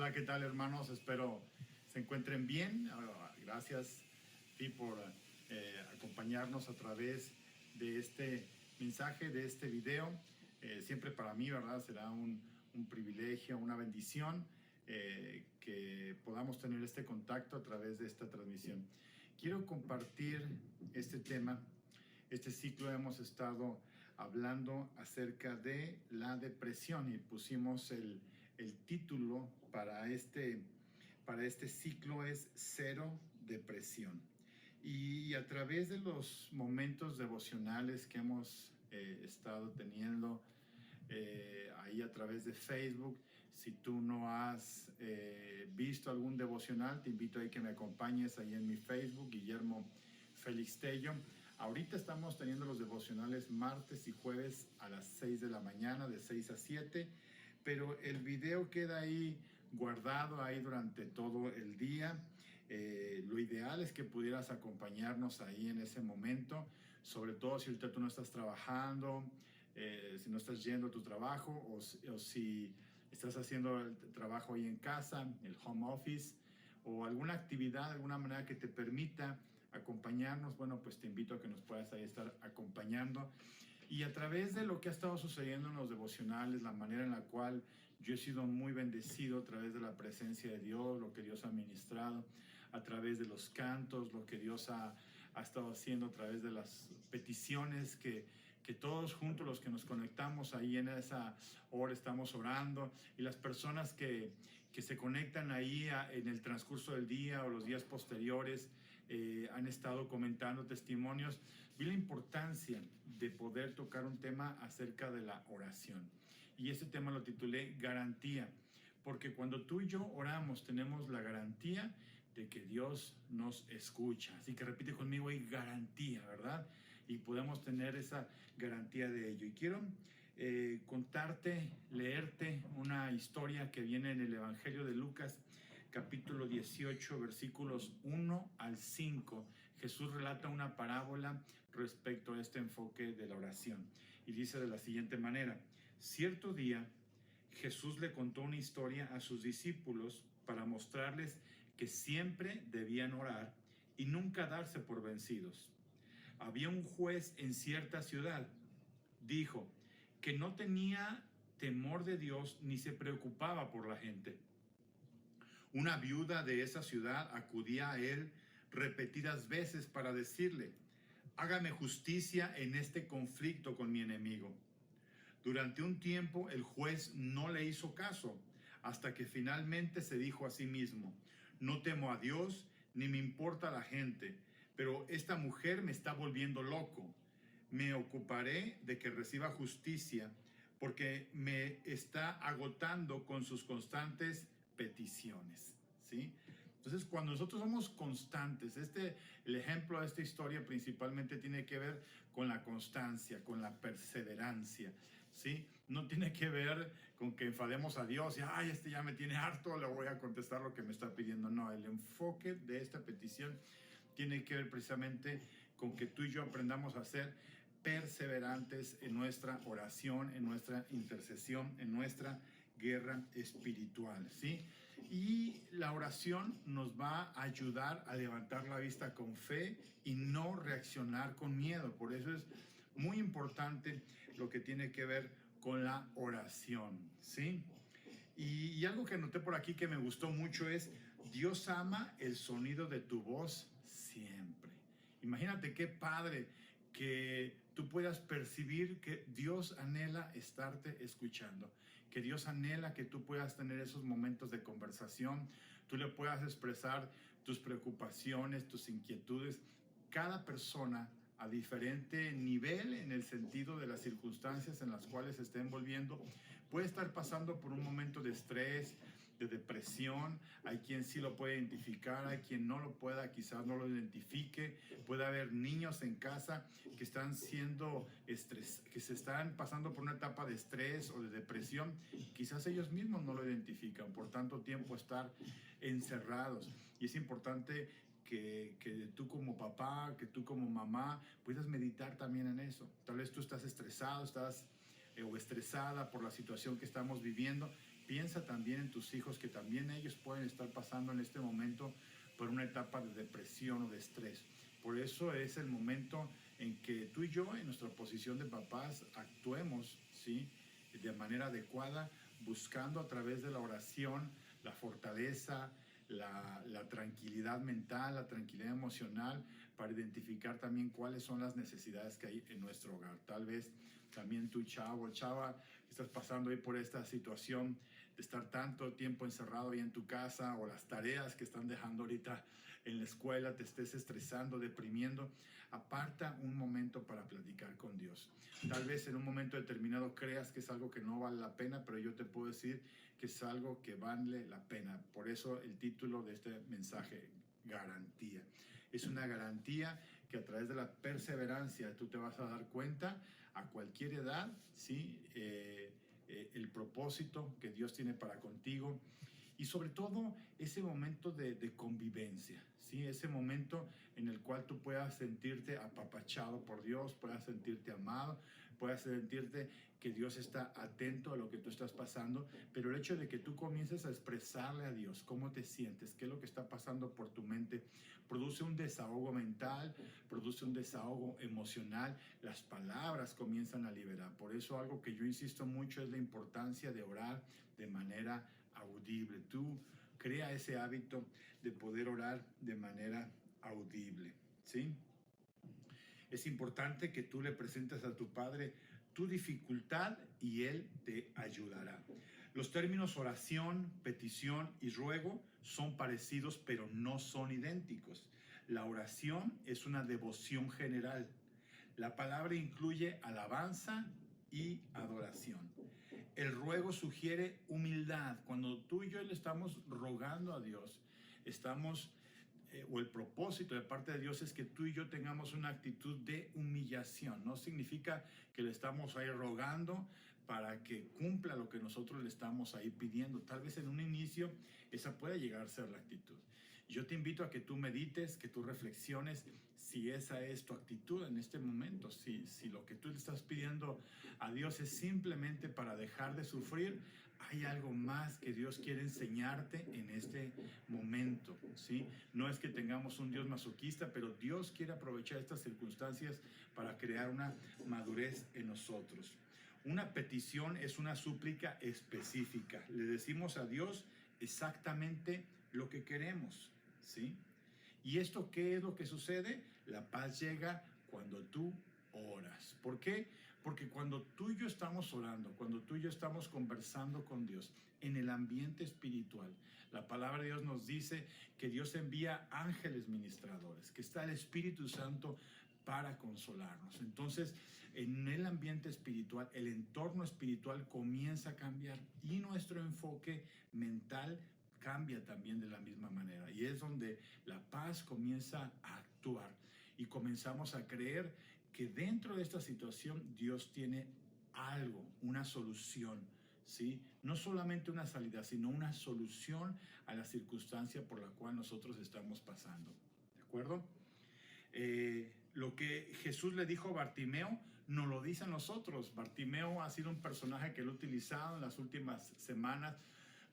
Hola, ¿qué tal, hermanos? Espero se encuentren bien. Gracias por acompañarnos a través de este mensaje, de este video. Siempre para mí, ¿verdad? Será un privilegio, una bendición que podamos tener este contacto a través de esta transmisión. Quiero compartir este tema. Este ciclo hemos estado hablando acerca de la depresión y pusimos el título para este ciclo es Cero Depresión. Y a través de los momentos devocionales que hemos estado teniendo ahí a través de Facebook, si tú no has visto algún devocional, te invito a que me acompañes ahí en mi Facebook, Guillermo Félix Tello. Ahorita estamos teniendo los devocionales martes y jueves a las 6 de la mañana, de 6 a 7, pero el video queda ahí guardado ahí durante todo el día. Lo ideal es que pudieras acompañarnos ahí en ese momento, sobre todo si ahorita tú no estás trabajando, si no estás yendo a tu trabajo o si estás haciendo el trabajo ahí en casa, el home office, o alguna actividad, de alguna manera que te permita acompañarnos. Bueno, pues te invito a que nos puedas ahí estar acompañando. Y a través de lo que ha estado sucediendo en los devocionales, la manera en la cual yo he sido muy bendecido a través de la presencia de Dios, lo que Dios ha ministrado, a través de los cantos, lo que Dios ha estado haciendo a través de las peticiones que todos juntos los que nos conectamos ahí en esa hora estamos orando, y las personas que se conectan ahí en el transcurso del día o los días posteriores han estado comentando testimonios. Vi la importancia de poder tocar un tema acerca de la oración, y ese tema lo titulé Garantía, porque cuando tú y yo oramos tenemos la garantía de que Dios nos escucha. Así que repite conmigo ahí, garantía, ¿verdad? Y podemos tener esa garantía de ello. Y quiero contarte, leerte una historia que viene en el Evangelio de Lucas, capítulo 18, versículos 1 al 5. Jesús relata una parábola respecto a este enfoque de la oración. Y dice de la siguiente manera: cierto día, Jesús le contó una historia a sus discípulos para mostrarles que siempre debían orar y nunca darse por vencidos. Había un juez en cierta ciudad, dijo, que no tenía temor de Dios ni se preocupaba por la gente. Una viuda de esa ciudad acudía a él repetidas veces para decirle: hágame justicia en este conflicto con mi enemigo. Durante un tiempo el juez no le hizo caso, hasta que finalmente se dijo a sí mismo: no temo a Dios ni me importa la gente, pero esta mujer me está volviendo loco. Me ocuparé de que reciba justicia, porque me está agotando con sus constantes peticiones, ¿sí? Entonces, cuando nosotros somos constantes, el ejemplo de esta historia principalmente tiene que ver con la constancia, con la perseverancia, ¿sí? No tiene que ver con que enfademos a Dios y, ay, ya me tiene harto, le voy a contestar lo que me está pidiendo. No, el enfoque de esta petición tiene que ver precisamente con que tú y yo aprendamos a ser perseverantes en nuestra oración, en nuestra intercesión, en nuestra guerra espiritual, ¿sí? Y la oración nos va a ayudar a levantar la vista con fe y no reaccionar con miedo. Por eso es muy importante lo que tiene que ver con la oración, ¿sí? Y algo que noté por aquí que me gustó mucho es: Dios ama el sonido de tu voz siempre. Imagínate qué padre que tú puedas percibir que Dios anhela estarte escuchando, que Dios anhela que tú puedas tener esos momentos de conversación, tú le puedas expresar tus preocupaciones, tus inquietudes. Cada persona a diferente nivel en el sentido de las circunstancias en las cuales se está envolviendo, puede estar pasando por un momento de estrés, de depresión. Hay quien sí lo puede identificar, hay quien no lo pueda, quizás no lo identifique. Puede haber niños en casa que están que se están pasando por una etapa de estrés o de depresión, quizás ellos mismos no lo identifican por tanto tiempo estar encerrados. Y es importante que tú como papá, que tú como mamá puedas meditar también en eso. Tal vez tú estás estresado, o estresada por la situación que estamos viviendo. piensa también en tus hijos, que también ellos pueden estar pasando en este momento por una etapa de depresión o de estrés. Por eso es el momento en que tú y yo, en nuestra posición de papás, actuemos, ¿sí?, de manera adecuada, buscando a través de la oración la fortaleza, la tranquilidad mental, la tranquilidad emocional, para identificar también cuáles son las necesidades que hay en nuestro hogar. Tal vez también tú, chavo, chava, estás pasando ahí por esta situación de estar tanto tiempo encerrado ahí en tu casa, o las tareas que están dejando ahorita en la escuela te estés estresando, deprimiendo. Aparta un momento para platicar con Dios. Tal vez en un momento determinado creas que es algo que no vale la pena, pero yo te puedo decir que es algo que vale la pena. Por eso el título de este mensaje, garantía. Es una garantía que a través de la perseverancia tú te vas a dar cuenta a cualquier edad, ¿sí? El propósito que Dios tiene para contigo, y sobre todo ese momento de convivencia, ¿sí? Ese momento en el cual tú puedas sentirte apapachado por Dios, puedas sentirte amado, puedas sentirte que Dios está atento a lo que tú estás pasando, pero el hecho de que tú comiences a expresarle a Dios cómo te sientes, qué es lo que está pasando por tu mente, produce un desahogo mental, produce un desahogo emocional, las palabras comienzan a liberar. Por eso algo que yo insisto mucho es la importancia de orar de manera audible. Tú crea ese hábito de poder orar de manera audible, ¿sí? Es importante que tú le presentes a tu Padre tu dificultad y Él te ayudará. Los términos oración, petición y ruego son parecidos, pero no son idénticos. La oración es una devoción general. La palabra incluye alabanza y adoración. El ruego sugiere humildad. Cuando tú y yo le estamos rogando a Dios, o el propósito de parte de Dios es que tú y yo tengamos una actitud de humillación. No significa que le estamos ahí rogando para que cumpla lo que nosotros le estamos ahí pidiendo. Tal vez en un inicio esa puede llegar a ser la actitud. Yo te invito a que tú medites, que tú reflexiones si esa es tu actitud en este momento, si lo que tú le estás pidiendo a Dios es simplemente para dejar de sufrir. Hay algo más que Dios quiere enseñarte en este momento, ¿sí? No es que tengamos un Dios masoquista, pero Dios quiere aprovechar estas circunstancias para crear una madurez en nosotros. Una petición es una súplica específica. Le decimos a Dios exactamente lo que queremos, ¿sí? ¿Y esto qué es lo que sucede? La paz llega cuando tú oras. ¿Por qué? Porque cuando tú y yo estamos orando, cuando tú y yo estamos conversando con Dios en el ambiente espiritual, la palabra de Dios nos dice que Dios envía ángeles ministradores, que está el Espíritu Santo para consolarnos. Entonces, en el ambiente espiritual, el entorno espiritual comienza a cambiar, y nuestro enfoque mental cambia también de la misma manera, y es donde la paz comienza a actuar y comenzamos a creer que dentro de esta situación Dios tiene algo, una solución, ¿sí? No solamente una salida, sino una solución a la circunstancia por la cual nosotros estamos pasando, ¿de acuerdo? Lo que Jesús le dijo a Bartimeo nos lo dice a nosotros. Bartimeo ha sido un personaje que lo he utilizado en las últimas semanas.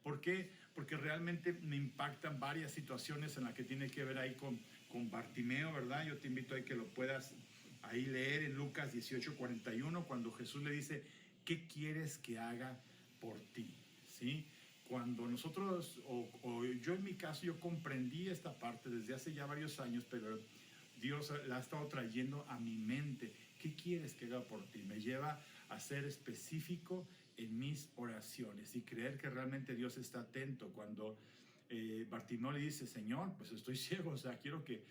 ¿Por qué? Porque realmente me impactan varias situaciones en las que tiene que ver ahí con Bartimeo, ¿verdad? Yo te invito a que lo puedas ahí leer en Lucas 18:41, cuando Jesús le dice, ¿qué quieres que haga por ti? ¿Sí? Cuando nosotros, o yo en mi caso, yo comprendí esta parte desde hace ya varios años, pero Dios la ha estado trayendo a mi mente. ¿Qué quieres que haga por ti? Me lleva a ser específico en mis oraciones y creer que realmente Dios está atento. Cuando Bartimeo le dice, Señor, pues estoy ciego, o sea, quiero que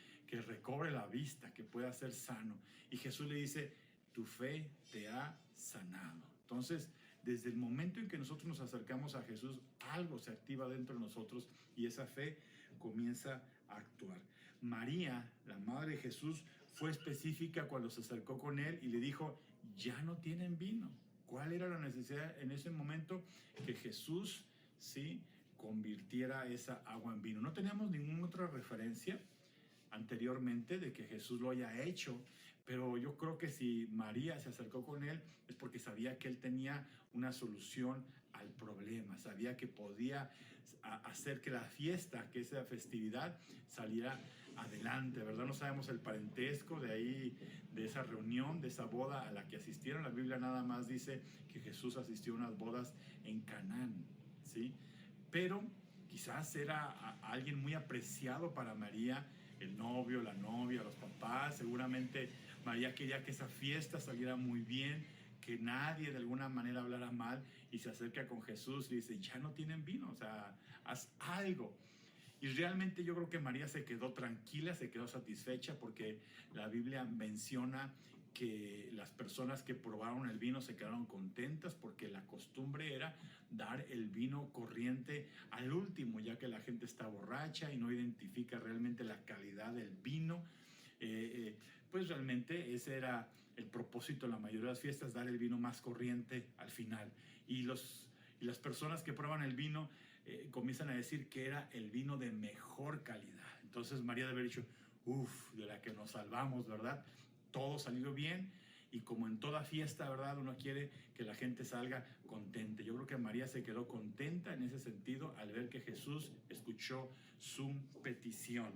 recobre la vista, que pueda ser sano. Y Jesús le dice, tu fe te ha sanado. Entonces, desde el momento en que nosotros nos acercamos a Jesús, algo se activa dentro de nosotros y esa fe comienza a actuar. María, la madre de Jesús, fue específica cuando se acercó con él y le dijo, ya no tienen vino. ¿Cuál era la necesidad en ese momento? Que Jesús, sí, convirtiera esa agua en vino. No tenemos ninguna otra referencia anteriormente de que Jesús lo haya hecho, Pero yo creo que si María se acercó con él es porque sabía que él tenía una solución al problema, sabía que podía hacer que la fiesta, que esa festividad saliera adelante, ¿verdad? No sabemos el parentesco de ahí, de esa reunión, de esa boda a la que asistieron. La Biblia nada más dice que Jesús asistió a unas bodas en Canaán, ¿sí? Pero quizás era alguien muy apreciado para María, el novio, la novia, los papás. Seguramente María quería que esa fiesta saliera muy bien, que nadie de alguna manera hablara mal, y se acerca con Jesús y dice, ya no tienen vino, o sea, haz algo. Y realmente yo creo que María se quedó tranquila, se quedó satisfecha, porque la Biblia menciona que las personas que probaron el vino se quedaron contentas, porque la costumbre era dar el vino corriente al último, ya que la gente está borracha y no identifica realmente la calidad del vino. Pues realmente ese era el propósito de la mayoría de las fiestas, dar el vino más corriente al final. Y las personas que prueban el vino comienzan a decir que era el vino de mejor calidad. Entonces María debe haber dicho, uff, de la que nos salvamos, ¿verdad? Todo salió bien, y como en toda fiesta, ¿verdad? Uno quiere que la gente salga contenta. Yo creo que María se quedó contenta en ese sentido al ver que Jesús escuchó su petición.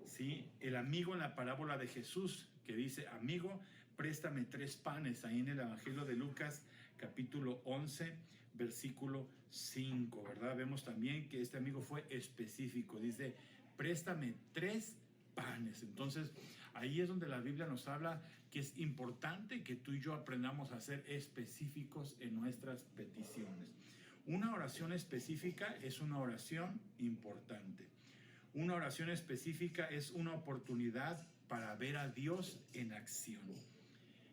¿Sí? El amigo en la parábola de Jesús, que dice, amigo, préstame 3 panes, ahí en el Evangelio de Lucas, capítulo 11, versículo 5, ¿verdad? Vemos también que este amigo fue específico, dice, préstame 3 panes. Entonces, ahí es donde la Biblia nos habla que es importante que tú y yo aprendamos a ser específicos en nuestras peticiones. Una oración específica es una oración importante. Una oración específica es una oportunidad para ver a Dios en acción.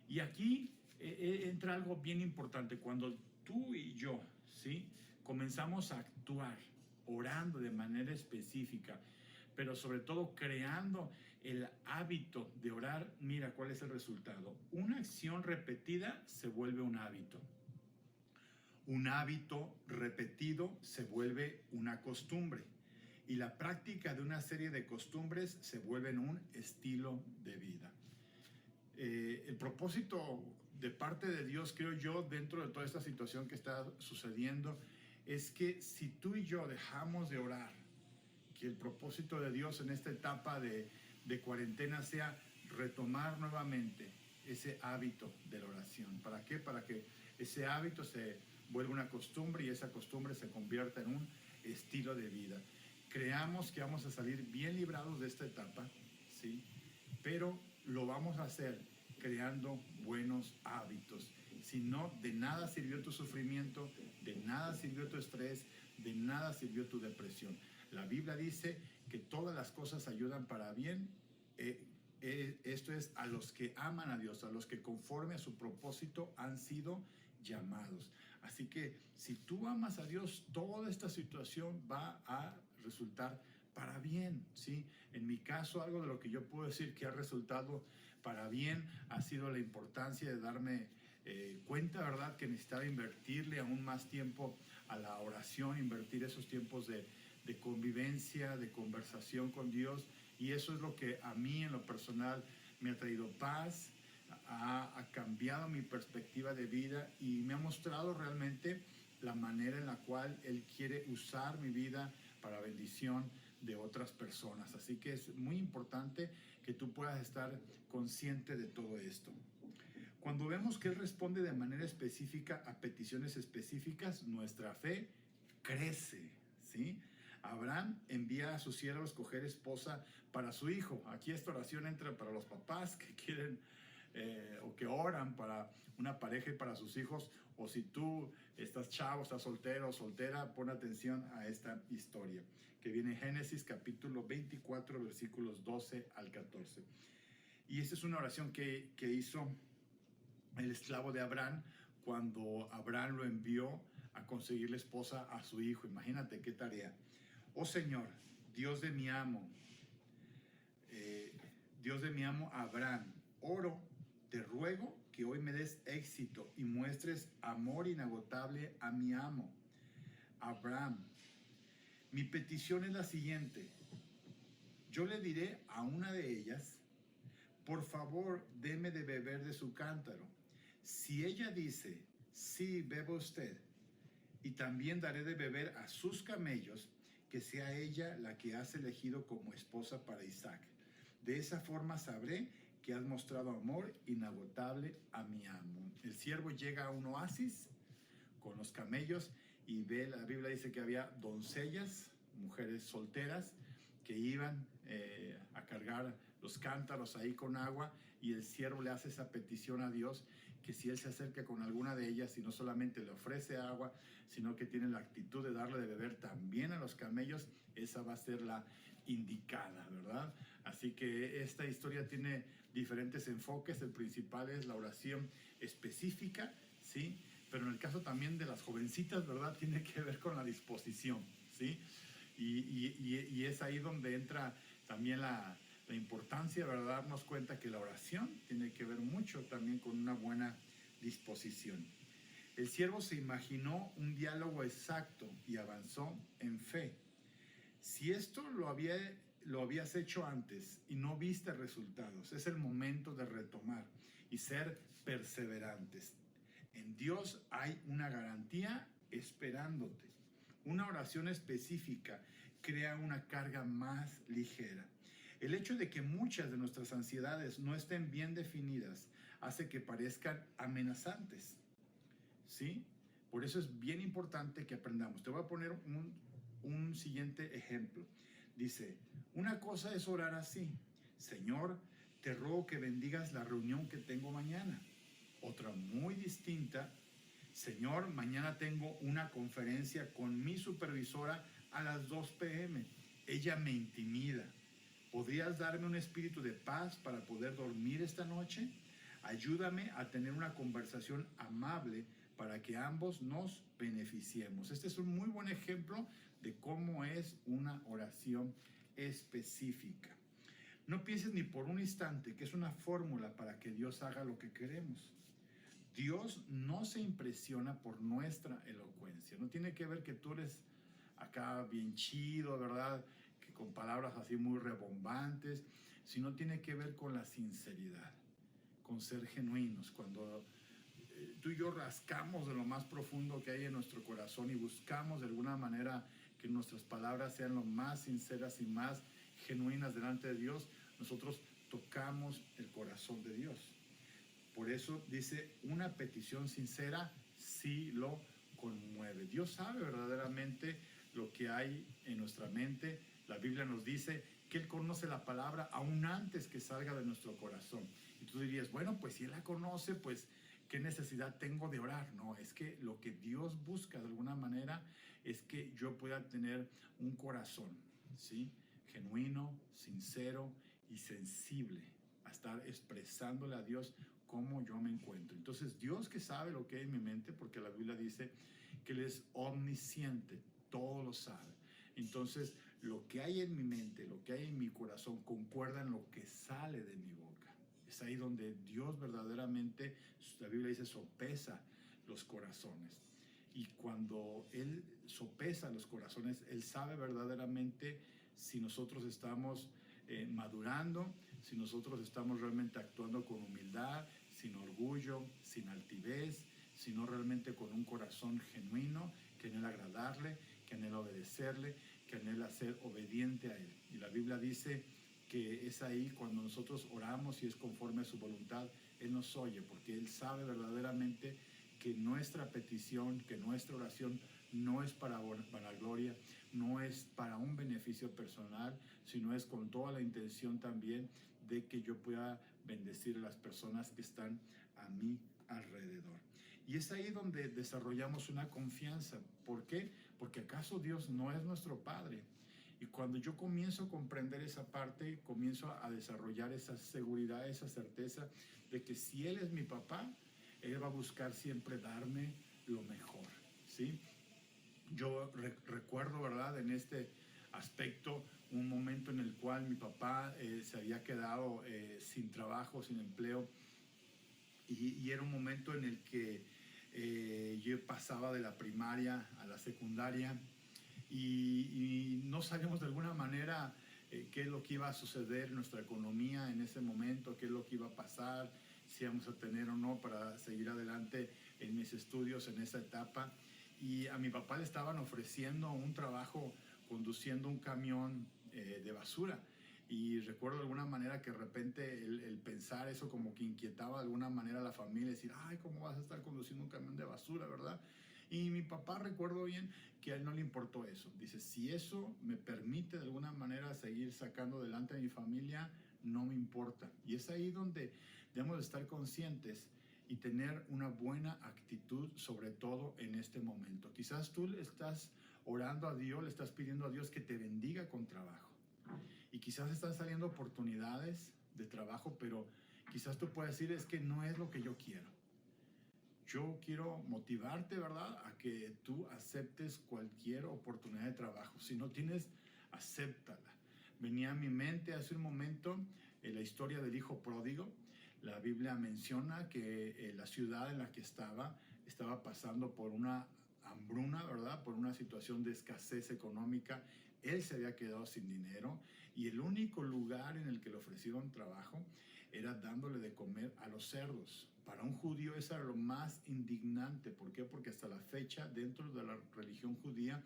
Y aquí entra algo bien importante. Cuando tú y yo, ¿sí?, comenzamos a actuar orando de manera específica, pero sobre todo creando el hábito de orar, mira cuál es el resultado. Una acción repetida se vuelve un hábito. Un hábito repetido se vuelve una costumbre. Y la práctica de una serie de costumbres se vuelve en un estilo de vida. El propósito de parte de Dios, creo yo, dentro de toda esta situación que está sucediendo, es que si tú y yo dejamos de orar, que el propósito de Dios en esta etapa de cuarentena sea retomar nuevamente ese hábito de la oración. ¿Para qué? Para que ese hábito se vuelva una costumbre y esa costumbre se convierta en un estilo de vida. Creamos que vamos a salir bien librados de esta etapa, ¿sí? Pero lo vamos a hacer creando buenos hábitos. Si no, de nada sirvió tu sufrimiento, de nada sirvió tu estrés, de nada sirvió tu depresión. La Biblia dice que todas las cosas ayudan para bien. Esto es a los que aman a Dios, a los que conforme a su propósito han sido llamados. Así que si tú amas a Dios, toda esta situación va a resultar para bien, ¿sí? En mi caso, algo de lo que yo puedo decir que ha resultado para bien ha sido la importancia de darme cuenta, ¿verdad?, que necesitaba invertirle aún más tiempo a la oración, invertir esos tiempos de convivencia, de conversación con Dios, y eso es lo que a mí en lo personal me ha traído paz, ha cambiado mi perspectiva de vida y me ha mostrado realmente la manera en la cual Él quiere usar mi vida para bendición de otras personas. Así que es muy importante que tú puedas estar consciente de todo esto. Cuando vemos que Él responde de manera específica a peticiones específicas, nuestra fe crece, ¿sí? Abraham envía a su siervo a escoger esposa para su hijo. Aquí esta oración entra para los papás que quieren o que oran para una pareja y para sus hijos, o si tú estás chavo, estás soltero o soltera, pon atención a esta historia que viene en Génesis capítulo 24 versículos 12 al 14. Y esta es una oración que hizo el esclavo de Abraham cuando Abraham lo envió a conseguirle esposa a su hijo. Imagínate qué tarea. Oh Señor, Dios de mi amo Abraham, oro, te ruego que hoy me des éxito y muestres amor inagotable a mi amo Abraham. Mi petición es la siguiente: yo le diré a una de ellas, por favor, deme de beber de su cántaro. Si ella dice, sí, beba usted, y también daré de beber a sus camellos, que sea ella la que has elegido como esposa para Isaac. De esa forma sabré que has mostrado amor inagotable a mi amo. El siervo llega a un oasis con los camellos y ve, la Biblia dice que había doncellas, mujeres solteras, que iban a cargar los cántaros ahí con agua, y el siervo le hace esa petición a Dios, que si él se acerca con alguna de ellas y no solamente le ofrece agua, sino que tiene la actitud de darle de beber también a los camellos, esa va a ser la indicada, ¿verdad? Así que esta historia tiene diferentes enfoques. El principal es la oración específica, ¿sí? Pero en el caso también de las jovencitas, ¿verdad? Tiene que ver con la disposición, ¿sí? Y es ahí donde entra también la importancia, ¿verdad? Darnos cuenta que la oración tiene que ver mucho también con una buena disposición. El siervo se imaginó un diálogo exacto y avanzó en fe. Si esto lo habías hecho antes y no viste resultados, es el momento de retomar y ser perseverantes. En Dios hay una garantía esperándote. Una oración específica crea una carga más ligera. El hecho de que muchas de nuestras ansiedades no estén bien definidas hace que parezcan amenazantes, ¿sí? Por eso es bien importante que aprendamos. Te voy a poner un siguiente ejemplo. Dice, una cosa es orar así: Señor, te ruego que bendigas la reunión que tengo mañana. Otra muy distinta: Señor, mañana tengo una conferencia con mi supervisora a las 2 p.m. Ella me intimida. ¿Podrías darme un espíritu de paz para poder dormir esta noche? Ayúdame a tener una conversación amable para que ambos nos beneficiemos. Este es un muy buen ejemplo de cómo es una oración específica. No pienses ni por un instante que es una fórmula para que Dios haga lo que queremos. Dios no se impresiona por nuestra elocuencia. No tiene que ver que tú eres acá bien chido, ¿verdad? Que con palabras así muy rebombantes, sino tiene que ver con la sinceridad, con ser genuinos. Cuando tú y yo rascamos de lo más profundo que hay en nuestro corazón y buscamos de alguna manera que nuestras palabras sean lo más sinceras y más genuinas delante de Dios, nosotros tocamos el corazón de Dios. Por eso dice, una petición sincera sí lo conmueve. Dios sabe verdaderamente lo que hay en nuestra mente. La Biblia nos dice que Él conoce la palabra aún antes que salga de nuestro corazón. Y tú dirías, bueno, pues si Él la conoce, pues ¿qué necesidad tengo de orar? No, es que lo que Dios busca de alguna manera es que yo pueda tener un corazón, ¿sí? Genuino, sincero y sensible a estar expresándole a Dios cómo yo me encuentro. Entonces, Dios, que sabe lo que hay en mi mente, porque la Biblia dice que Él es omnisciente, todo lo sabe. Entonces, lo que hay en mi mente, lo que hay en mi corazón, concuerda en lo que sale de mi boca. Es ahí donde Dios verdaderamente, la Biblia dice, sopesa los corazones. Y cuando Él sopesa los corazones, Él sabe verdaderamente si nosotros estamos madurando, si nosotros estamos realmente actuando con humildad, sin orgullo, sin altivez, sino realmente con un corazón genuino, que anhela agradarle, que anhela obedecerle, que anhela ser obediente a Él. Y la Biblia dice que es ahí cuando nosotros oramos y es conforme a su voluntad, Él nos oye, porque Él sabe verdaderamente que nuestra petición, que nuestra oración no es para vanagloria, no es para un beneficio personal, sino es con toda la intención también de que yo pueda bendecir a las personas que están a mi alrededor. Y es ahí donde desarrollamos una confianza. ¿Por qué? Porque ¿acaso Dios no es nuestro Padre? Y cuando yo comienzo a comprender esa parte, comienzo a desarrollar esa seguridad, esa certeza de que si Él es mi papá, Él va a buscar siempre darme lo mejor, ¿sí? Yo recuerdo, ¿verdad?, en este aspecto, un momento en el cual mi papá se había quedado sin trabajo, sin empleo, y era un momento en el que yo pasaba de la primaria a la secundaria y no sabíamos de alguna manera qué es lo que iba a suceder en nuestra economía en ese momento, qué es lo que iba a pasar, si íbamos a tener o no para seguir adelante en mis estudios en esa etapa. Y a mi papá le estaban ofreciendo un trabajo conduciendo un camión de basura. Y recuerdo de alguna manera que de repente el pensar eso como que inquietaba de alguna manera a la familia, decir, ay, ¿cómo vas a estar conduciendo un camión de basura, verdad? Y mi papá, recuerdo bien, que a él no le importó eso. Dice, si eso me permite de alguna manera seguir sacando adelante a mi familia, no me importa. Y es ahí donde debemos de estar conscientes y tener una buena actitud, sobre todo en este momento. Quizás tú le estás orando a Dios, le estás pidiendo a Dios que te bendiga con trabajo. Y quizás están saliendo oportunidades de trabajo, pero quizás tú puedes decir, es que no es lo que yo quiero. Yo quiero motivarte, ¿verdad?, a que tú aceptes cualquier oportunidad de trabajo. Si no tienes, acéptala. Venía a mi mente hace un momento la historia del hijo pródigo. La Biblia menciona que la ciudad en la que estaba pasando por una hambruna, ¿verdad?, por una situación de escasez económica. Él se había quedado sin dinero y el único lugar en el que le ofrecieron trabajo era dándole de comer a los cerdos. Para un judío eso era lo más indignante. ¿Por qué? Porque hasta la fecha, dentro de la religión judía,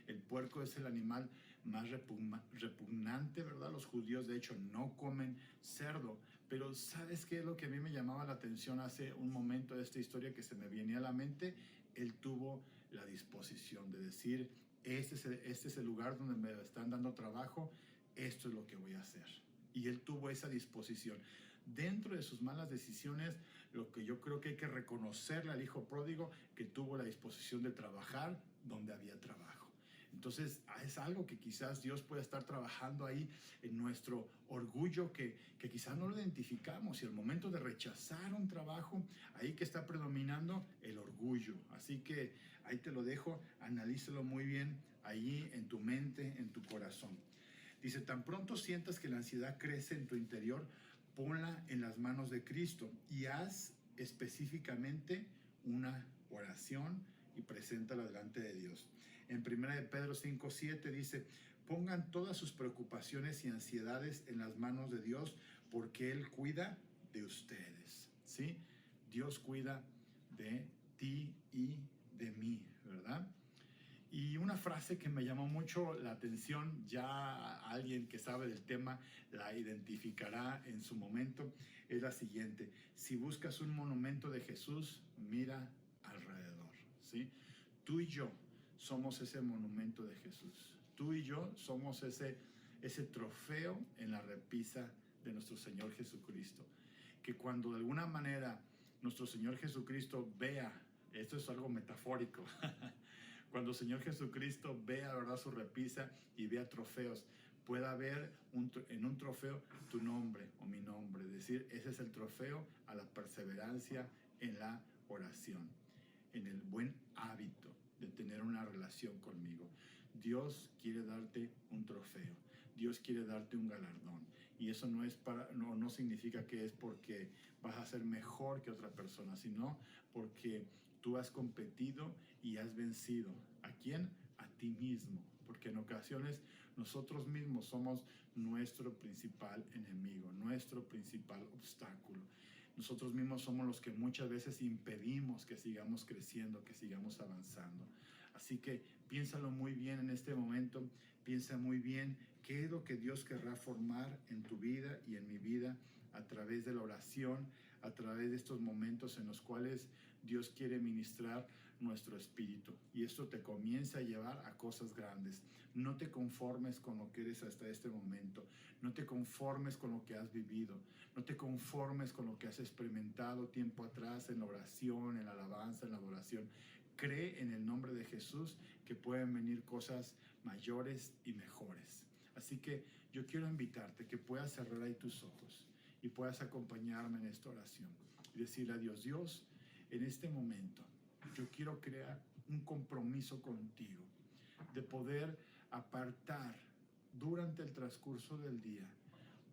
el puerco es el animal más repugnante, ¿verdad? Los judíos, de hecho, no comen cerdo. Pero ¿sabes qué es lo que a mí me llamaba la atención hace un momento de esta historia que se me venía a la mente? Él tuvo la disposición de decir, este es el lugar donde me están dando trabajo, esto es lo que voy a hacer. Y él tuvo esa disposición. Dentro de sus malas decisiones, lo que yo creo que hay que reconocerle al hijo pródigo, que tuvo la disposición de trabajar donde había trabajo. Entonces es algo que quizás Dios puede estar trabajando ahí en nuestro orgullo que quizás no lo identificamos, y al momento de rechazar un trabajo, ahí que está predominando el orgullo. Así que ahí te lo dejo, analízalo muy bien ahí en tu mente, en tu corazón. Dice, tan pronto sientas que la ansiedad crece en tu interior, ponla en las manos de Cristo y haz específicamente una oración y preséntala delante de Dios. En 1 de Pedro 5:7 dice, pongan todas sus preocupaciones y ansiedades en las manos de Dios porque Él cuida de ustedes, ¿sí? Dios cuida de ti y de mí, ¿verdad? Y una frase que me llamó mucho la atención, ya alguien que sabe del tema la identificará en su momento, es la siguiente: si buscas un monumento de Jesús, mira alrededor, ¿sí? Tú y yo somos ese monumento de Jesús. Tú y yo somos ese trofeo en la repisa de nuestro Señor Jesucristo. Que cuando de alguna manera nuestro Señor Jesucristo vea, esto es algo metafórico, cuando el Señor Jesucristo vea, ¿verdad?, su repisa y vea trofeos, pueda ver en un trofeo tu nombre o mi nombre. Es decir, ese es el trofeo a la perseverancia en la oración, en el buen hábito de tener una relación conmigo. Dios quiere darte un trofeo. Dios quiere darte un galardón. Y eso no significa que es porque vas a ser mejor que otra persona, sino porque tú has competido y has vencido. ¿A quién? A ti mismo. Porque en ocasiones nosotros mismos somos nuestro principal enemigo, nuestro principal obstáculo. Nosotros mismos somos los que muchas veces impedimos que sigamos creciendo, que sigamos avanzando. Así que piénsalo muy bien en este momento, piensa muy bien qué es lo que Dios querrá formar en tu vida y en mi vida a través de la oración, a través de estos momentos en los cuales Dios quiere ministrar nuestro espíritu. Y esto te comienza a llevar a cosas grandes. No te conformes con lo que eres hasta este momento. No te conformes con lo que has vivido. No te conformes con lo que has experimentado tiempo atrás en la oración, en la alabanza, en la adoración. Cree en el nombre de Jesús que pueden venir cosas mayores y mejores. Así que yo quiero invitarte que puedas cerrar ahí tus ojos y puedas acompañarme en esta oración y decirle a Dios: Dios, en este momento yo quiero crear un compromiso contigo de poder apartar durante el transcurso del día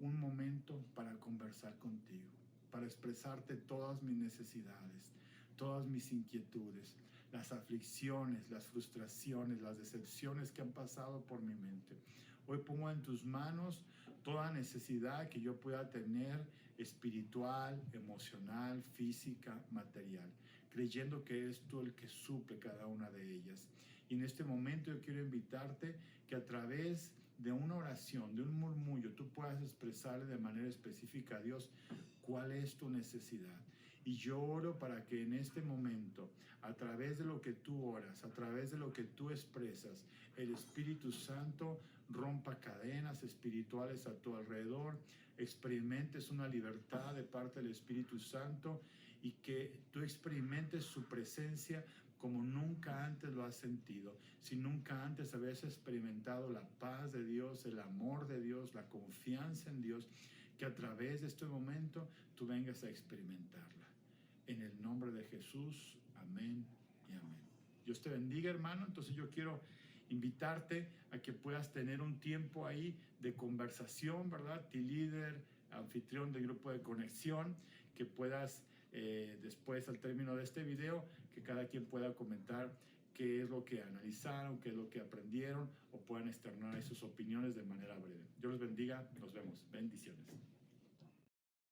un momento para conversar contigo, para expresarte todas mis necesidades, todas mis inquietudes, las aflicciones, las frustraciones, las decepciones que han pasado por mi mente. Hoy pongo en tus manos toda necesidad que yo pueda tener espiritual, emocional, física, material, creyendo que eres tú el que suple cada una de ellas. Y en este momento yo quiero invitarte que a través de una oración, de un murmullo, tú puedas expresarle de manera específica a Dios cuál es tu necesidad. Y yo oro para que en este momento, a través de lo que tú oras, a través de lo que tú expresas, el Espíritu Santo rompa cadenas espirituales a tu alrededor, experimentes una libertad de parte del Espíritu Santo y que tú experimentes su presencia como nunca antes lo has sentido. Si nunca antes habías experimentado la paz de Dios, el amor de Dios, la confianza en Dios, que a través de este momento tú vengas a experimentarla. En el nombre de Jesús, amén y amén. Dios te bendiga, hermano. Entonces yo quiero invitarte a que puedas tener un tiempo ahí de conversación, ¿verdad? T-Leader, anfitrión del grupo de conexión, que puedas después, al término de este video, que cada quien pueda comentar qué es lo que analizaron, qué es lo que aprendieron, o puedan externar sus opiniones de manera breve. Dios los bendiga, nos vemos. Bendiciones.